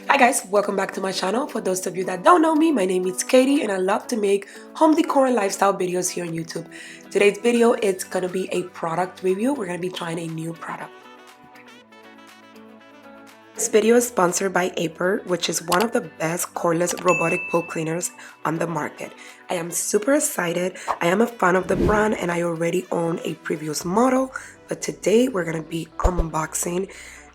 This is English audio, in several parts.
Hi guys, welcome back to my channel. For those of you that don't know me, my name is Katie and I love to make home decor and lifestyle videos here on YouTube. Today's video is going to be a product review. We're going to be trying a new product. This video is sponsored by Aiper, which is one of the best cordless robotic pool cleaners on the market. I am super excited. I am a fan of the brand and I already own a previous model, but today we're going to be unboxing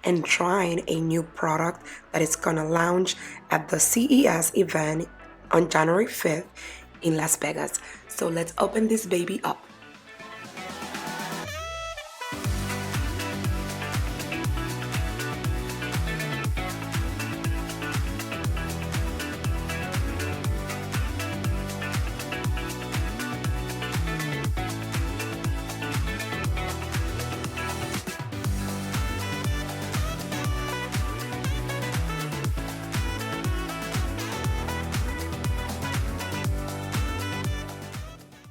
and trying a new product that is gonna launch at the CES event on January 5th in Las Vegas. So let's open this baby up.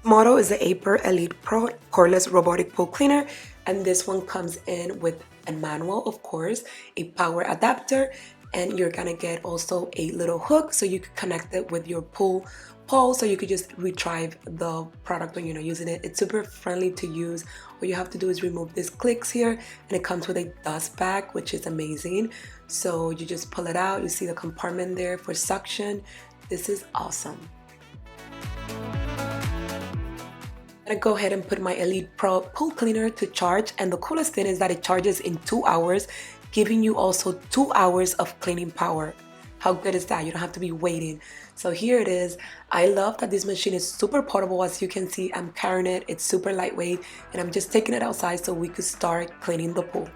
Model is the Aiper Elite Pro cordless robotic pool cleaner, and this one comes in with a manual, of course, a power adapter, and you're gonna get also a little hook so you can connect it with your pool pole so you could just retrieve the product when you're not using it. It's super friendly to use. All you have to do is remove these clicks here, and it comes with a dust bag, which is amazing. So you just pull it out, you see the compartment there for suction. This is awesome. I'm gonna go ahead and put my Elite Pro pool cleaner to charge, and the coolest thing is that it charges in 2 hours, giving you also 2 hours of cleaning power. How good is that? You don't have to be waiting. So here it is. I love that this machine is super portable. As you can see, I'm carrying it. It's super lightweight, and I'm just taking it outside so we could start cleaning the pool.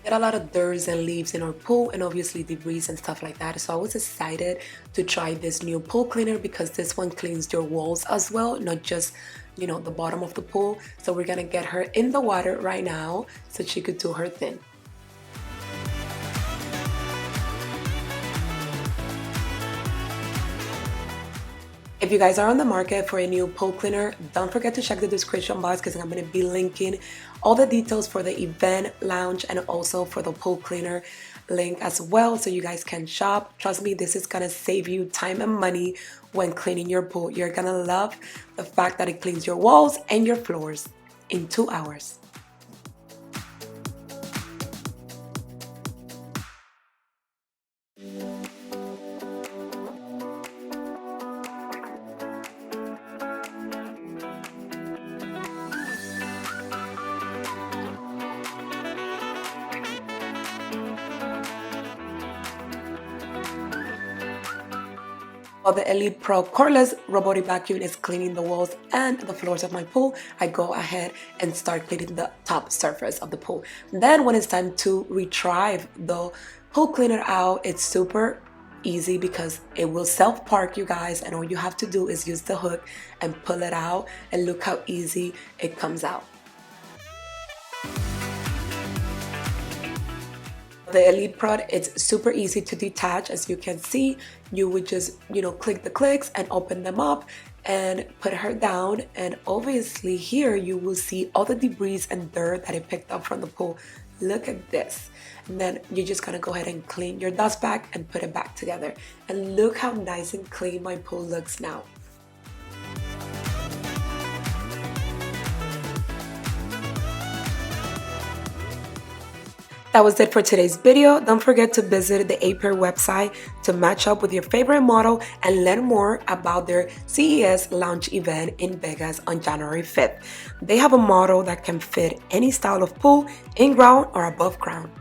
Get a lot of dirt and leaves in our pool and obviously debris and stuff like that. So I was excited to try this new pool cleaner because this one cleans your walls as well, not just, you know, the bottom of the pool. So we're gonna get her in the water right now so she could do her thing. If you guys are on the market for a new pool cleaner, don't forget to check the description box because I'm going to be linking all the details for the event launch and also for the pool cleaner link as well so you guys can shop. Trust me, this is going to save you time and money when cleaning your pool. You're going to love the fact that it cleans your walls and your floors in 2 hours. While the Elite Pro cordless robotic vacuum is cleaning the walls and the floors of my pool, I go ahead and start cleaning the top surface of the pool. Then when it's time to retrieve the pool cleaner out, it's super easy because it will self-park, you guys, and all you have to do is use the hook and pull it out, and look how easy it comes out. The Elite Pro, it's super easy to detach. As you can see, you would just, click the clicks and open them up and put her down. And obviously here you will see all the debris and dirt that it picked up from the pool. Look at this. And then you're just gonna go ahead and clean your dust bag and put it back together. And look how nice and clean my pool looks now. That was it for today's video. Don't forget to visit the Aiper website to match up with your favorite model and learn more about their CES launch event in Vegas on January 5th. They have a model that can fit any style of pool, in ground or above ground.